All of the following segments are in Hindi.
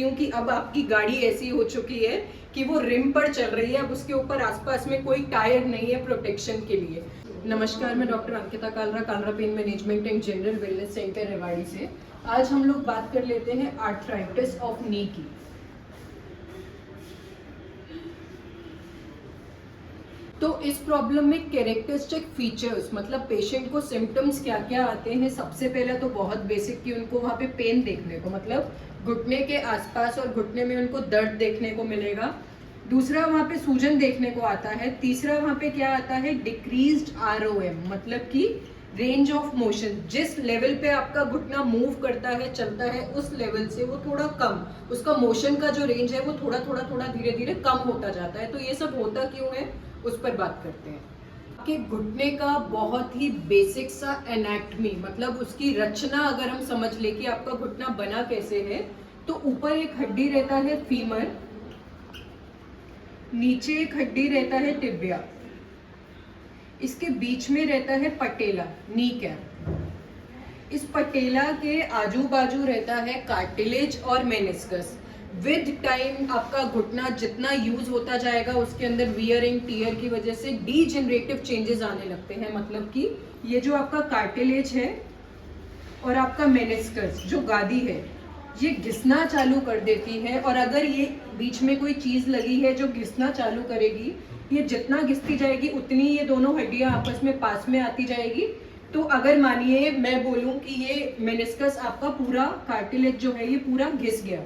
क्योंकि अब आपकी गाड़ी ऐसी हो चुकी है कि वो रिम पर चल रही है, अब उसके ऊपर आसपास में कोई टायर नहीं है प्रोटेक्शन के लिए। नमस्कार, मैं doctor Ankita Kalra, Kalra pain management and general wellness centre Rewari से। आज हम लोग बात कर लेते हैं आर्थराइटिस ऑफ नी की। तो इस प्रॉब्लम में कैरेक्टरिस्टिक फीचर्स मतलब पेशेंट को सिम्टम्स क्या क्या आते हैं। सबसे पहले तो बहुत बेसिक कि उनको वहाँ पे पेन देखने को, मतलब घुटने के आसपास और घुटने में उनको दर्द देखने को मिलेगा। दूसरा वहाँ पे सूजन देखने को आता है। तीसरा वहाँ पे क्या आता है, डिक्रीज्ड ROM, मतलब कि रेंज ऑफ मोशन। जिस लेवल पे आपका घुटना मूव करता है, चलता है, उस लेवल से वो थोड़ा कम, उसका मोशन का जो रेंज है वो थोड़ा थोड़ा थोड़ा धीरे धीरे कम होता जाता है। तो ये सब होता क्यों है, उस पर बात करते हैं। आपके घुटने का बहुत ही बेसिक सा एनाटॉमी, मतलब उसकी रचना अगर हम समझ ले कि आपका घुटना बना कैसे है, तो ऊपर एक हड्डी रहता है फीमर, नीचे एक हड्डी रहता है टिबिया, इसके बीच में रहता है पटेला, नी कैप। इस पटेला के आजू बाजू रहता है कार्टिलेज और मेनिस्कस। विद टाइम आपका घुटना जितना यूज होता जाएगा, उसके अंदर वियर एंड टीयर की वजह से डीजेनरेटिव चेंजेस आने लगते हैं। मतलब कि ये जो आपका कार्टिलेज है और आपका मेनिस्कस जो गादी है, ये घिसना चालू कर देती है। और अगर ये बीच में कोई चीज लगी है जो घिसना चालू करेगी, ये जितना घिसती जाएगी उतनी ये दोनों हड्डियां आपस में पास में आती जाएगी। तो अगर मानिए मैं बोलूं कि ये मेनिस्कस आपका पूरा कार्टिलेज जो है ये पूरा घिस गया,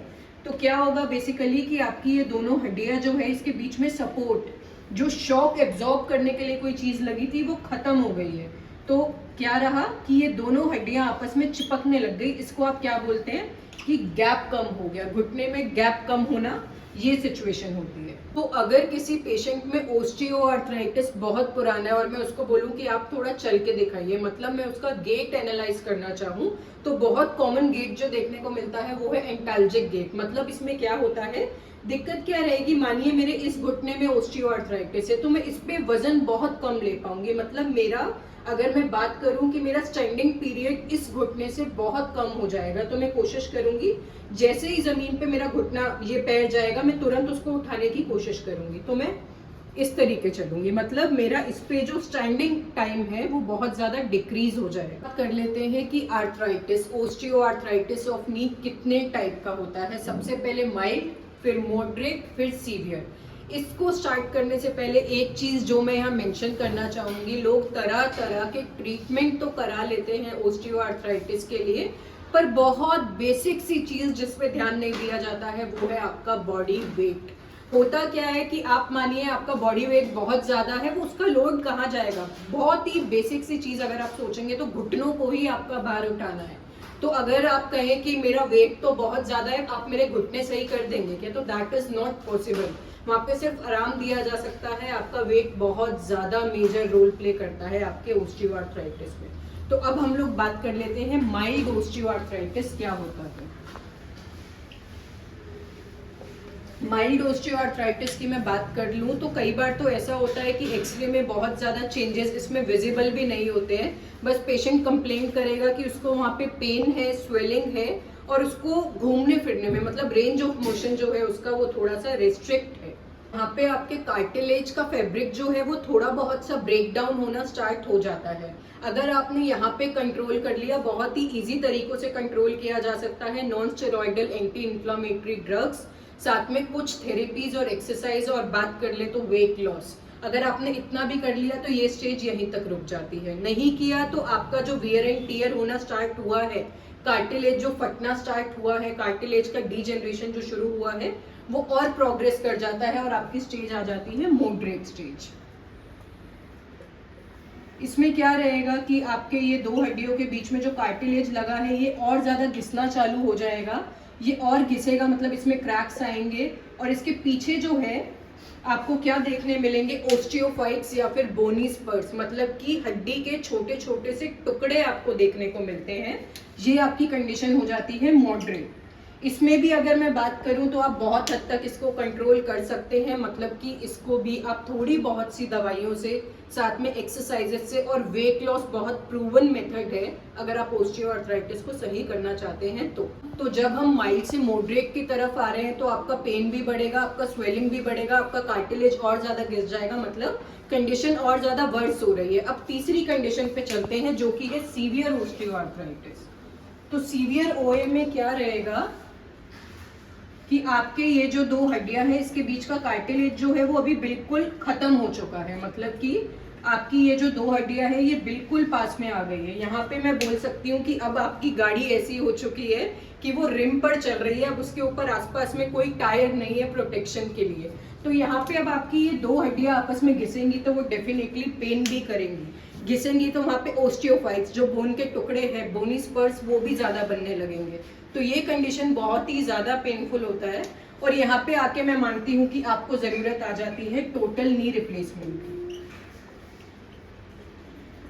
तो क्या होगा बेसिकली कि आपकी ये दोनों हड्डियां जो है, इसके बीच में सपोर्ट, जो शॉक एब्जॉर्ब करने के लिए कोई चीज लगी थी, वो खत्म हो गई है। तो क्या रहा कि ये दोनों हड्डियां आपस में चिपकने लग गई। इसको आप क्या बोलते हैं कि गैप कम हो गया, घुटने में गैप कम होना, ये सिचुएशन होती है। तो अगर किसी पेशेंट में ओस्टियोआर्थराइटिस बहुत पुराना है और मैं उसको बोलूं कि आप थोड़ा चल के दिखाइए, मतलब मैं उसका गेट एनालाइज करना चाहूं, तो बहुत कॉमन गेट जो देखने को मिलता है वो है एंटाल्जिक गेट। मतलब इसमें क्या होता है, दिक्कत क्या रहेगी, मानिए मेरे इस घुटने में ओस्टियोआर्थराइटिस है, तो मैं इस पे वजन बहुत कम ले पाऊंगी। मतलब मेरा, अगर मैं बात करूं कि मेरा स्टैंडिंग पीरियड इस घुटने से बहुत कम हो जाएगा, तो मैं कोशिश करूंगी जैसे ही जमीन पे मेरा घुटना, ये पैर जाएगा, मैं तुरंत उसको उठाने की कोशिश करूंगी। तो मैं इस तरीके चलूंगी, मतलब मेरा इस पे जो स्टैंडिंग टाइम है वो बहुत ज्यादा डिक्रीज हो जाएगा। कर लेते हैं कि आर्थराइटिस, ओस्टियोआर्थराइटिस ऑफ नी कितने टाइप का होता है। सबसे पहले माइल्ड, फिर मॉडरेट, फिर सीवियर। इसको स्टार्ट करने से पहले एक चीज जो मैं यहाँ मेंशन करना चाहूंगी, लोग तरह तरह के ट्रीटमेंट तो करा लेते हैं ओस्टियोआर्थराइटिस के लिए, पर बहुत बेसिक सी चीज जिस पे ध्यान नहीं दिया जाता है वो है आपका बॉडी वेट। होता क्या है कि आप मानिए आपका बॉडी वेट बहुत ज्यादा है, वो उसका लोड कहाँ जाएगा। बहुत ही बेसिक सी चीज अगर आप सोचेंगे तो घुटनों को ही आपका भार उठाना है। तो अगर आप कहें कि मेरा वेट तो बहुत ज्यादा है, आप मेरे घुटने सही कर देंगे क्या, तो दैट इज नॉट पॉसिबल। वहां पे सिर्फ आराम दिया जा सकता है, आपका वेट बहुत ज्यादा मेजर रोल प्ले करता है आपके ओस्टियोआर्थराइटिस में। तो अब हम लोग बात कर लेते हैं माइल्ड ओस्टियोआर्थराइटिस क्या होता है। माइल्ड ओस्टियोआर्थराइटिस की मैं बात कर लूं तो कई बार तो ऐसा होता है कि एक्सरे में बहुत ज्यादा चेंजेस इसमें विजिबल भी नहीं होते हैं। बस पेशेंट कंप्लेन करेगा कि उसको वहां पे पेन है, स्वेलिंग है, और उसको घूमने फिरने में, मतलब रेंज ऑफ मोशन जो है उसका वो थोड़ा सा रेस्ट्रिक्ट है। यहाँ पे आपके कार्टिलेज का फैब्रिक जो है वो थोड़ा बहुत सा ब्रेक डाउन होना स्टार्ट हो जाता है। अगर आपने यहाँ पे कंट्रोल कर लिया, बहुत ही इजी तरीकों से कंट्रोल किया जा सकता है, non steroidal anti inflammatory drugs, साथ में कुछ थेरेपीज और एक्सरसाइज, और बात कर ले तो वेट लॉस। अगर आपने इतना भी कर लिया तो ये स्टेज यहीं तक रुक जाती है। नहीं किया तो आपका जो वियर एंड टीयर होना स्टार्ट हुआ है, कार्टिलेज जो फटना स्टार्ट हुआ है, कार्टिलेज का डीजेनरेशन जो शुरू हुआ है, वो और प्रोग्रेस कर जाता है और आपकी स्टेज आ जाती है मॉडरेट स्टेज। इसमें क्या रहेगा कि आपके ये दो हड्डियों के बीच में जो कार्टिलेज लगा है ये और ज्यादा घिसना चालू हो जाएगा, ये और घिसेगा, मतलब इसमें क्रैक्स आएंगे। और इसके पीछे जो है आपको क्या देखने मिलेंगे, ओस्टियोफाइट्स या फिर बोनी स्पर्स, मतलब कि हड्डी के छोटे छोटे से टुकड़े आपको देखने को मिलते हैं। ये आपकी कंडीशन हो जाती है मॉडरेट। इसमें भी अगर मैं बात करूं तो आप बहुत हद तक इसको कंट्रोल कर सकते हैं, मतलब कि इसको भी आप थोड़ी बहुत सी दवाइयों से, साथ में एक्सरसाइजेस से, और वेट लॉस बहुत प्रूवन मेथड है अगर आप ऑस्टियोआर्थराइटिस को सही करना चाहते हैं तो जब हम माइल्ड से मॉडरेट की तरफ आ रहे हैं तो आपका पेन भी बढ़ेगा, आपका स्वेलिंग भी बढ़ेगा, आपका कार्टिलेज और ज्यादा गिर जाएगा, मतलब कंडीशन और ज्यादा वर्स हो रही है। अब तीसरी कंडीशन पे चलते हैं जो कि है सीवियर ऑस्टियोआर्थराइटिस। तो सीवियर ओए में क्या रहेगा कि आपके ये जो दो हड्डियां हैं इसके बीच का कार्टिलेज जो है वो अभी बिल्कुल खत्म हो चुका है, मतलब कि आपकी ये जो दो हड्डियां हैं ये बिल्कुल पास में आ गई है। यहाँ पे मैं बोल सकती हूँ कि अब आपकी गाड़ी ऐसी हो चुकी है कि वो रिम पर चल रही है, अब उसके ऊपर आसपास में कोई टायर नहीं है प्रोटेक्शन के लिए। तो यहाँ पे अब आपकी ये दो हड्डियां आपस में घिसेंगी तो वो डेफिनेटली पेन भी करेंगी, घिसेंगी तो वहाँ पे ओस्टियोफाइट्स जो बोन के टुकड़े हैं, बोनी स्पर्स, वो भी ज्यादा बनने लगेंगे। तो ये कंडीशन बहुत ही ज्यादा पेनफुल होता है और यहाँ पे आके मैं मानती हूँ कि आपको जरूरत आ जाती है टोटल नी रिप्लेसमेंट की।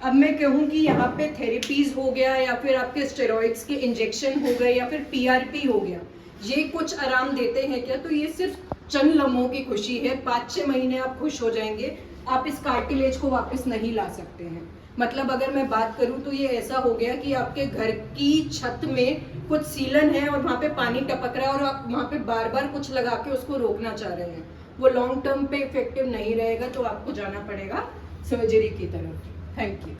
अब मैं कहूँ कि यहाँ पे थेरेपीज हो गया या फिर आपके स्टेरॉइड्स के इंजेक्शन हो गए या फिर पीआरपी हो गया, ये कुछ आराम देते हैं क्या? तो ये सिर्फ चंद लम्हों की खुशी है, 5-6 महीने आप खुश हो जाएंगे, आप इस कार्टिलेज को वापस नहीं ला सकते हैं। मतलब अगर मैं बात करूं तो ये ऐसा हो गया कि आपके घर की छत में कुछ सीलन है और वहां पे पानी टपक रहा है और आप वहां पे बार बार कुछ लगा के उसको रोकना चाह रहे हैं, वो लॉन्ग टर्म पे इफेक्टिव नहीं रहेगा, तो आपको जाना पड़ेगा सर्जरी की तरफ। Thank you.